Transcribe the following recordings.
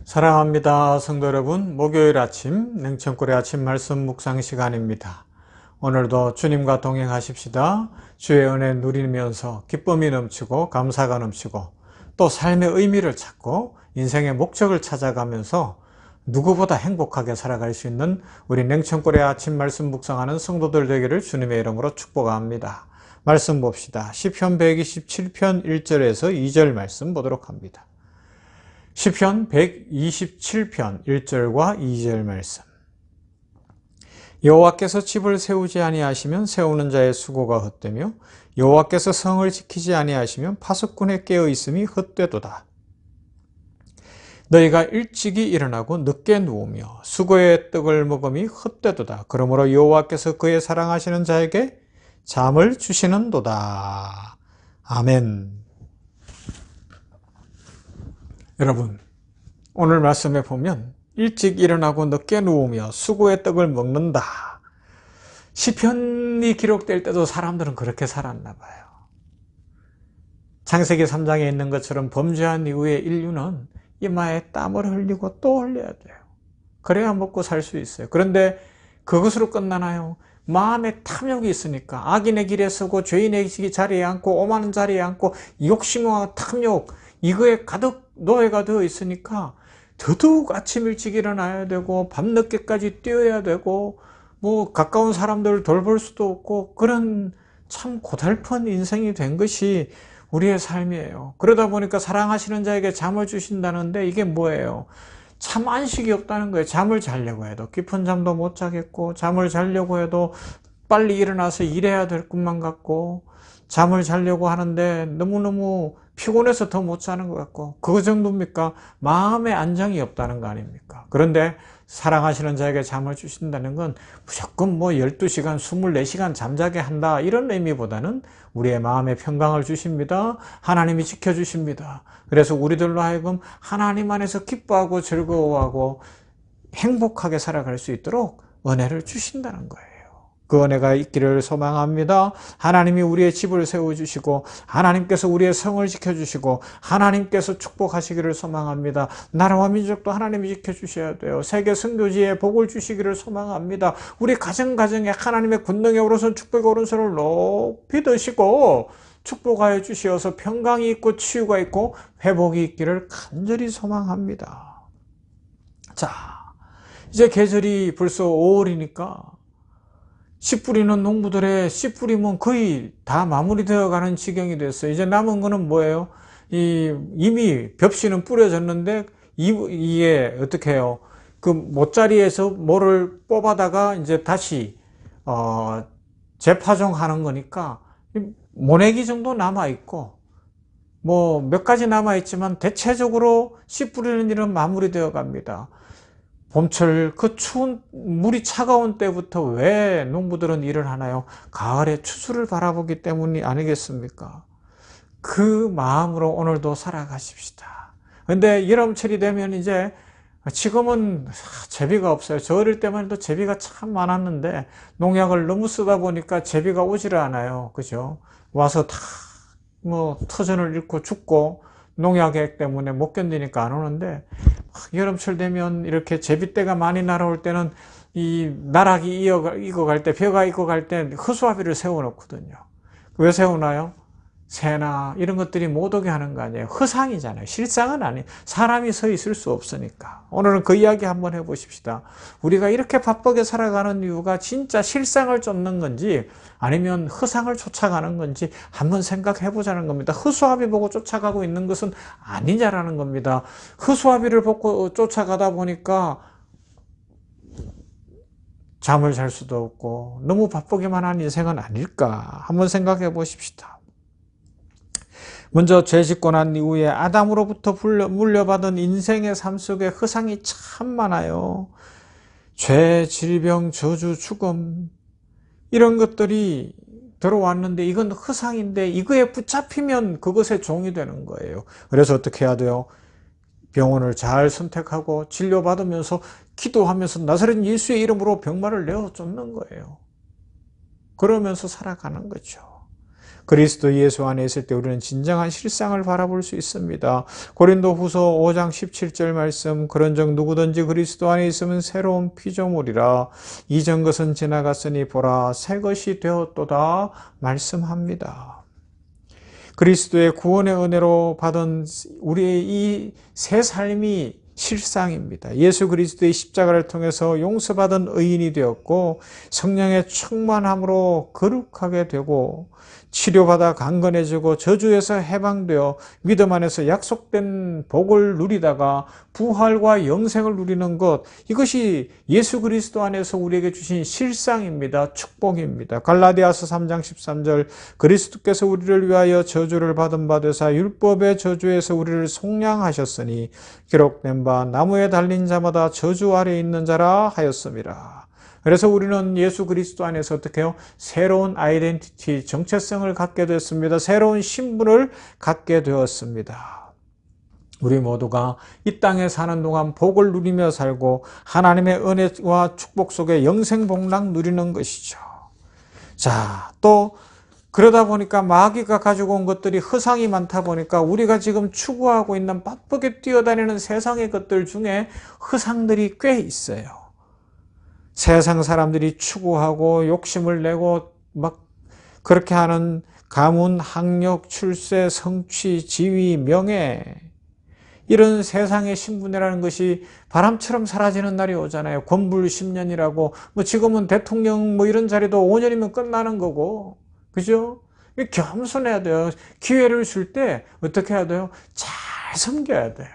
사랑합니다. 성도 여러분, 목요일 아침 냉천골의 아침 말씀 묵상 시간입니다. 오늘도 주님과 동행하십시다. 주의 은혜 누리면서 기쁨이 넘치고 감사가 넘치고 또 삶의 의미를 찾고 인생의 목적을 찾아가면서 누구보다 행복하게 살아갈 수 있는 우리 냉천골의 아침 말씀 묵상하는 성도들 되기를 주님의 이름으로 축복합니다. 말씀 봅시다. 시편 127편 1절에서 2절 말씀 보도록 합니다. 시편 127편 1절과 2절 말씀. 여호와께서 집을 세우지 아니하시면 세우는 자의 수고가 헛되며 여호와께서 성을 지키지 아니하시면 파수꾼의 깨어 있음이 헛되도다. 너희가 일찍이 일어나고 늦게 누우며 수고의 떡을 먹음이 헛되도다. 그러므로 여호와께서 그의 사랑하시는 자에게 잠을 주시는도다. 아멘. 여러분, 오늘 말씀에 보면 일찍 일어나고 늦게 누우며 수고의 떡을 먹는다. 시편이 기록될 때도 사람들은 그렇게 살았나 봐요. 창세기 3장에 있는 것처럼 범죄한 이후에 인류는 이마에 땀을 흘리고 또 흘려야 돼요. 그래야 먹고 살 수 있어요. 그런데 그것으로 끝나나요? 마음에 탐욕이 있으니까 악인의 길에 서고 죄인의 자리에 앉고 오만한 자리에 앉고 욕심과 탐욕 이거에 가득 노예가 되어 있으니까 더더욱 아침 일찍 일어나야 되고 밤늦게까지 뛰어야 되고 뭐 가까운 사람들을 돌볼 수도 없고 그런 참 고달픈 인생이 된 것이 우리의 삶이에요. 그러다 보니까 사랑하시는 자에게 잠을 주신다는데 이게 뭐예요? 참 안식이 없다는 거예요. 잠을 자려고 해도 깊은 잠도 못 자겠고 잠을 자려고 해도 빨리 일어나서 일해야 될 것만 같고 잠을 자려고 하는데 너무너무 피곤해서 더 못 자는 것 같고 그 정도입니까? 마음의 안정이 없다는 거 아닙니까? 그런데 사랑하시는 자에게 잠을 주신다는 건 무조건 뭐 12시간, 24시간 잠자게 한다 이런 의미보다는 우리의 마음에 평강을 주십니다. 하나님이 지켜주십니다. 그래서 우리들로 하여금 하나님 안에서 기뻐하고 즐거워하고 행복하게 살아갈 수 있도록 은혜를 주신다는 거예요. 그 은혜가 있기를 소망합니다. 하나님이 우리의 집을 세워주시고 하나님께서 우리의 성을 지켜주시고 하나님께서 축복하시기를 소망합니다. 나라와 민족도 하나님이 지켜주셔야 돼요. 세계 선교지에 복을 주시기를 소망합니다. 우리 가정가정에 하나님의 권능의 오른손 축복의 오른손을 높이 드시고 축복하여 주시어서 평강이 있고 치유가 있고 회복이 있기를 간절히 소망합니다. 자, 이제 계절이 벌써 5월이니까 씨 뿌리는 농부들의 씨 뿌림은 거의 다 마무리되어 가는 지경이 됐어요. 이제 남은 거는 뭐예요? 이미 벽씨는 뿌려졌는데, 이게 어떻게 해요? 그 못자리에서 뭐를 뽑아다가 이제 다시, 재파종하는 거니까, 모내기 정도 남아있고, 뭐 몇 가지 남아있지만 대체적으로 씨 뿌리는 일은 마무리되어 갑니다. 봄철 그 추운 물이 차가운 때부터 왜 농부들은 일을 하나요? 가을의 추수를 바라보기 때문이 아니겠습니까? 그 마음으로 오늘도 살아가십시다. 근데 여름철이 되면 이제 지금은 제비가 없어요. 저 어릴 때만 해도 제비가 참 많았는데 농약을 너무 쓰다 보니까 제비가 오지를 않아요. 그죠? 와서 다 뭐 터전을 잃고 죽고 농약액 때문에 못 견디니까 안 오는데 여름철 되면 이렇게 제비떼가 많이 날아올 때는 이 나락이 익어갈 때, 벼가 익어갈 때 허수아비를 세워놓거든요. 왜 세우나요? 새나 이런 것들이 못 오게 하는 거 아니에요. 허상이잖아요. 실상은 아니에요. 사람이 서 있을 수 없으니까. 오늘은 그 이야기 한번 해보십시다. 우리가 이렇게 바쁘게 살아가는 이유가 진짜 실상을 쫓는 건지 아니면 허상을 쫓아가는 건지 한번 생각해보자는 겁니다. 허수아비 보고 쫓아가고 있는 것은 아니냐라는 겁니다. 허수아비를 보고 쫓아가다 보니까 잠을 잘 수도 없고 너무 바쁘기만 한 인생은 아닐까 한번 생각해 보십시다. 먼저 죄 짓고 난 이후에 아담으로부터 물려받은 인생의 삶 속에 허상이 참 많아요. 죄, 질병, 저주, 죽음 이런 것들이 들어왔는데 이건 허상인데 이거에 붙잡히면 그것의 종이 되는 거예요. 그래서 어떻게 해야 돼요? 병원을 잘 선택하고 진료받으면서 기도하면서 나사렛 예수의 이름으로 병마를 내어 쫓는 거예요. 그러면서 살아가는 거죠. 그리스도 예수 안에 있을 때 우리는 진정한 실상을 바라볼 수 있습니다. 고린도후서 5장 17절 말씀, 그런즉 누구든지 그리스도 안에 있으면 새로운 피조물이라 이전 것은 지나갔으니 보라 새 것이 되었도다 말씀합니다. 그리스도의 구원의 은혜로 받은 우리의 이 새 삶이 실상입니다. 예수 그리스도의 십자가를 통해서 용서받은 의인이 되었고 성령의 충만함으로 거룩하게 되고 치료받아 강건해지고 저주에서 해방되어 믿음 안에서 약속된 복을 누리다가 부활과 영생을 누리는 것, 이것이 예수 그리스도 안에서 우리에게 주신 실상입니다. 축복입니다. 갈라디아서 3장 13절, 그리스도께서 우리를 위하여 저주를 받은 바 되사 율법의 저주에서 우리를 속량하셨으니 기록된 바 나무에 달린 자마다 저주 아래 있는 자라 하였음이라. 그래서 우리는 예수 그리스도 안에서 어떻게 해요? 새로운 아이덴티티, 정체성을 갖게 됐습니다. 새로운 신분을 갖게 되었습니다. 우리 모두가 이 땅에 사는 동안 복을 누리며 살고 하나님의 은혜와 축복 속에 영생복락 누리는 것이죠. 자, 또 그러다 보니까 마귀가 가지고 온 것들이 허상이 많다 보니까 우리가 지금 추구하고 있는 바쁘게 뛰어다니는 세상의 것들 중에 허상들이 꽤 있어요. 세상 사람들이 추구하고 욕심을 내고 막 그렇게 하는 가문, 학력, 출세, 성취, 지위, 명예, 이런 세상의 신분이라는 것이 바람처럼 사라지는 날이 오잖아요. 권불 10년이라고, 뭐 지금은 대통령 뭐 이런 자리도 5년이면 끝나는 거고, 그죠? 겸손해야 돼요. 기회를 줄 때 어떻게 해야 돼요? 잘 섬겨야 돼요.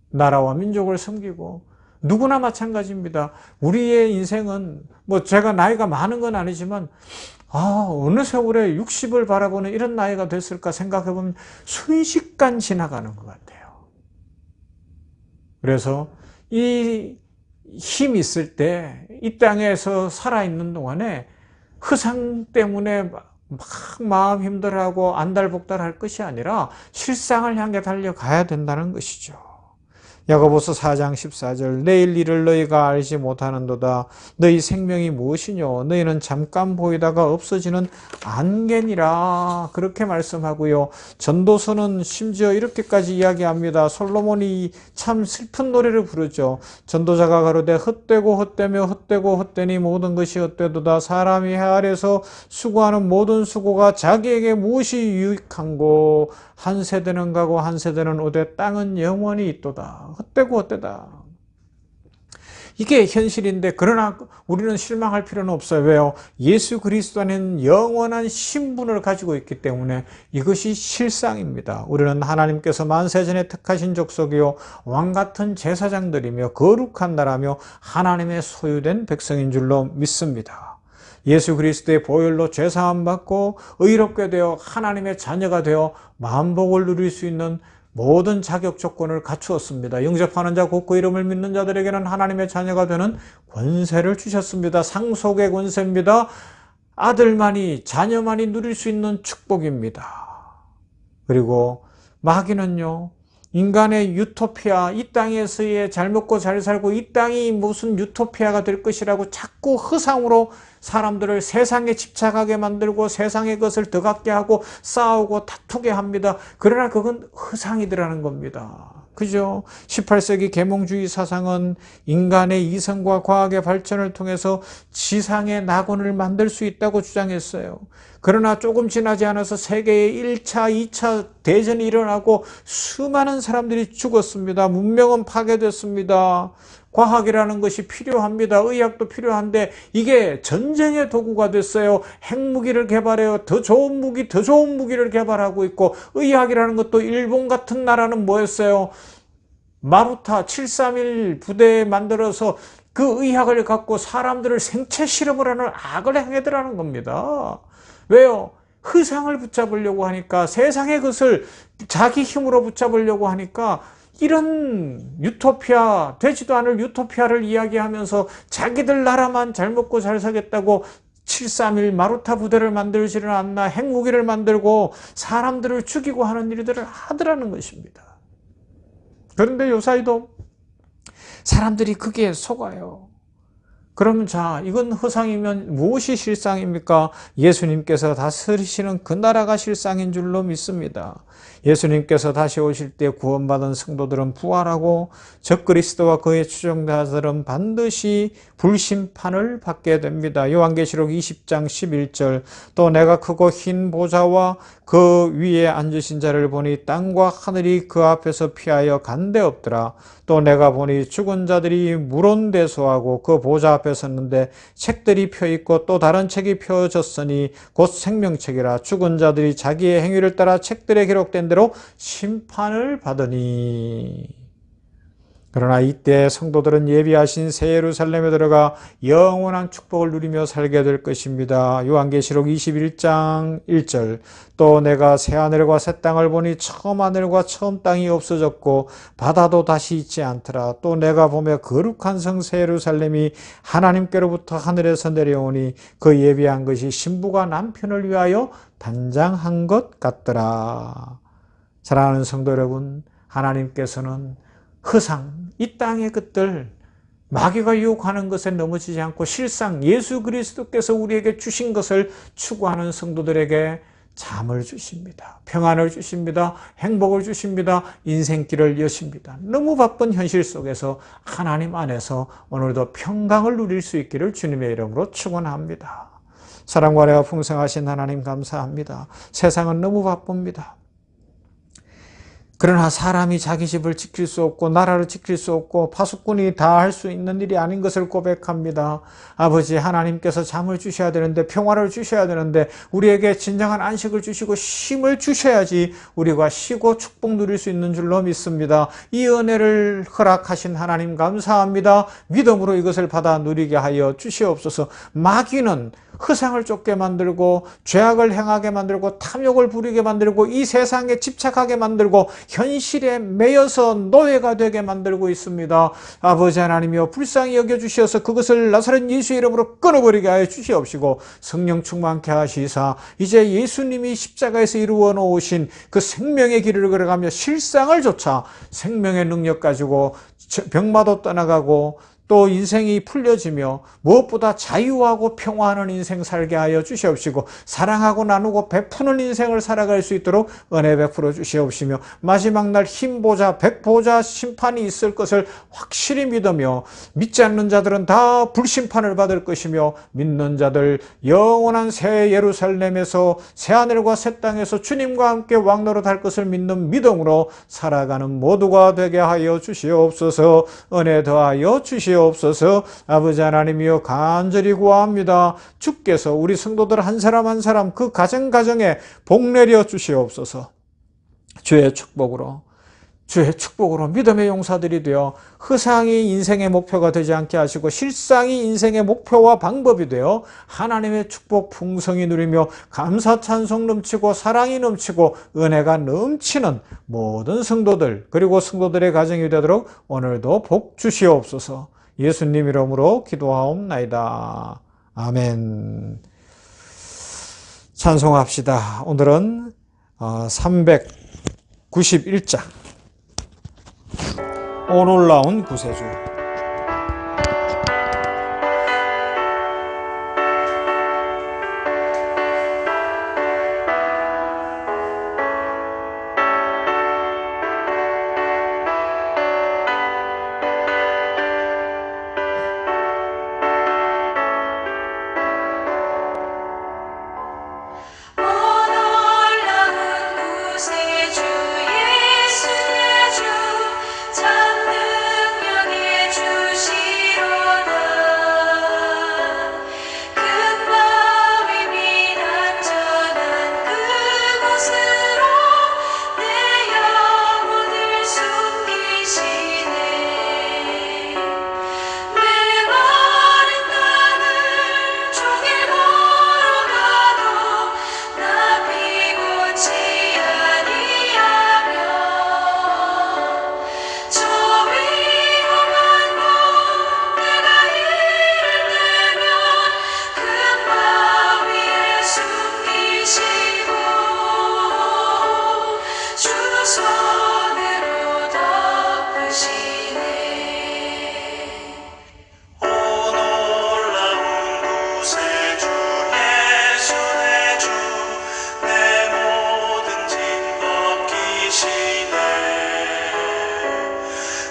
나라와 민족을 섬기고. 누구나 마찬가지입니다. 우리의 인생은 뭐 제가 나이가 많은 건 아니지만 어느 세월에 60을 바라보는 이런 나이가 됐을까 생각해보면 순식간 지나가는 것 같아요. 그래서 이 힘 있을 때 이 땅에서 살아있는 동안에 허상 때문에 막 마음 힘들어하고 안달복달할 것이 아니라 실상을 향해 달려가야 된다는 것이죠. 야고보서 4장 14절, 내일 일을 너희가 알지 못하는도다. 너희 생명이 무엇이뇨? 너희는 잠깐 보이다가 없어지는 안개니라. 그렇게 말씀하고요. 전도서는 심지어 이렇게까지 이야기합니다. 솔로몬이 참 슬픈 노래를 부르죠. 전도자가 가로되 헛되고 헛되며 헛되고 헛되니 모든 것이 헛되도다. 사람이 해 아래서 수고하는 모든 수고가 자기에게 무엇이 유익한고? 한 세대는 가고 한 세대는 오되 땅은 영원히 있도다. 헛되고 헛되다. 이게 현실인데 그러나 우리는 실망할 필요는 없어요. 왜요? 예수 그리스도 안에는 영원한 신분을 가지고 있기 때문에 이것이 실상입니다. 우리는 하나님께서 만세전에 택하신 족속이요 왕같은 제사장들이며 거룩한 나라며 하나님의 소유된 백성인 줄로 믿습니다. 예수 그리스도의 보혈로 죄사함 받고 의롭게 되어 하나님의 자녀가 되어 만복을 누릴 수 있는 모든 자격 조건을 갖추었습니다. 영접하는 자 곧 그 이름을 믿는 자들에게는 하나님의 자녀가 되는 권세를 주셨습니다. 상속의 권세입니다. 아들만이, 자녀만이 누릴 수 있는 축복입니다. 그리고 마귀는요, 인간의 유토피아, 이 땅에서의 잘 먹고 잘 살고 이 땅이 무슨 유토피아가 될 것이라고 자꾸 허상으로 사람들을 세상에 집착하게 만들고 세상의 것을 더 갖게 하고 싸우고 다투게 합니다. 그러나 그건 허상이더라는 겁니다. 그죠? 18세기 계몽주의 사상은 인간의 이성과 과학의 발전을 통해서 지상의 낙원을 만들 수 있다고 주장했어요. 그러나 조금 지나지 않아서 세계의 1차, 2차 대전이 일어나고 수많은 사람들이 죽었습니다. 문명은 파괴됐습니다. 과학이라는 것이 필요합니다. 의학도 필요한데 이게 전쟁의 도구가 됐어요. 핵무기를 개발해요. 더 좋은 무기를 개발하고 있고, 의학이라는 것도 일본 같은 나라는 뭐였어요? 마루타 731 부대 만들어서 그 의학을 갖고 사람들을 생체 실험을 하는 악을 행해더라는 겁니다. 왜요? 허상을 붙잡으려고 하니까, 세상의 것을 자기 힘으로 붙잡으려고 하니까 이런 유토피아, 되지도 않을 유토피아를 이야기하면서 자기들 나라만 잘 먹고 잘 살겠다고 731 마루타 부대를 만들지는 않나, 핵무기를 만들고 사람들을 죽이고 하는 일들을 하더라는 것입니다. 그런데 요사이도 사람들이 그게 속아요. 그러면 자, 이건 허상이면 무엇이 실상입니까? 예수님께서 다스리시는 그 나라가 실상인 줄로 믿습니다. 예수님께서 다시 오실 때 구원받은 성도들은 부활하고 적그리스도와 그의 추종자들은 반드시 불심판을 받게 됩니다. 요한계시록 20장 11절, 또 내가 크고 흰 보좌와 그 위에 앉으신 자를 보니 땅과 하늘이 그 앞에서 피하여 간데 없더라. 또 내가 보니 죽은 자들이 물온대소하고 그 보좌 앞에 섰는데 책들이 펴있고 또 다른 책이 펴졌으니 곧 생명책이라. 죽은 자들이 자기의 행위를 따라 책들에 기록된 대로 심판을 받으니. 그러나 이때 성도들은 예비하신 새 예루살렘에 들어가 영원한 축복을 누리며 살게 될 것입니다. 요한계시록 21장 1절, 또 내가 새 하늘과 새 땅을 보니 처음 하늘과 처음 땅이 없어졌고 바다도 다시 있지 않더라. 또 내가 보며 거룩한 성 새 예루살렘이 하나님께로부터 하늘에서 내려오니 그 예비한 것이 신부가 남편을 위하여 단장한 것 같더라. 사랑하는 성도 여러분, 하나님께서는 허상, 이 땅의 것들, 마귀가 유혹하는 것에 넘어지지 않고 실상 예수 그리스도께서 우리에게 주신 것을 추구하는 성도들에게 잠을 주십니다. 평안을 주십니다. 행복을 주십니다. 인생길을 여십니다. 너무 바쁜 현실 속에서 하나님 안에서 오늘도 평강을 누릴 수 있기를 주님의 이름으로 축원합니다. 사랑과 은혜가 풍성하신 하나님 감사합니다. 세상은 너무 바쁩니다. 그러나 사람이 자기 집을 지킬 수 없고 나라를 지킬 수 없고 파수꾼이 다 할 수 있는 일이 아닌 것을 고백합니다. 아버지, 하나님께서 잠을 주셔야 되는데, 평화를 주셔야 되는데, 우리에게 진정한 안식을 주시고 쉼을 주셔야지 우리가 쉬고 축복 누릴 수 있는 줄로 믿습니다. 이 은혜를 허락하신 하나님 감사합니다. 믿음으로 이것을 받아 누리게 하여 주시옵소서. 마귀는 허상을 쫓게 만들고 죄악을 행하게 만들고 탐욕을 부리게 만들고 이 세상에 집착하게 만들고 현실에 매여서 노예가 되게 만들고 있습니다. 아버지 하나님이여, 불쌍히 여겨주시어서 그것을 나사렛 예수 이름으로 끊어버리게 하여 주시옵시고 성령 충만케 하시사 이제 예수님이 십자가에서 이루어 놓으신 그 생명의 길을 걸어가며 실상을 좇아 생명의 능력 가지고 병마도 떠나가고 또 인생이 풀려지며 무엇보다 자유하고 평화하는 인생 살게 하여 주시옵시고 사랑하고 나누고 베푸는 인생을 살아갈 수 있도록 은혜 베풀어 주시옵시며 마지막 날 흰보좌 백보좌 심판이 있을 것을 확실히 믿으며 믿지 않는 자들은 다 불심판을 받을 것이며 믿는 자들 영원한 새 예루살렘에서 새 하늘과 새 땅에서 주님과 함께 왕노릇할 것을 믿는 믿음으로 살아가는 모두가 되게 하여 주시옵소서. 은혜 더하여 주시옵소서. 아버지 하나님이여, 간절히 구합니다. 주께서 우리 성도들 한 사람 한 사람 그 가정가정에 복 내려 주시옵소서. 주의 축복으로 믿음의 용사들이 되어 허상이 인생의 목표가 되지 않게 하시고 실상이 인생의 목표와 방법이 되어 하나님의 축복 풍성히 누리며 감사 찬송 넘치고 사랑이 넘치고 은혜가 넘치는 모든 성도들, 그리고 성도들의 가정이 되도록 오늘도 복 주시옵소서. 예수님 이름으로 기도하옵나이다. 아멘. 찬송합시다. 오늘은 391장 오 놀라운 구세주. 주 예수 주 참 능력의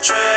죄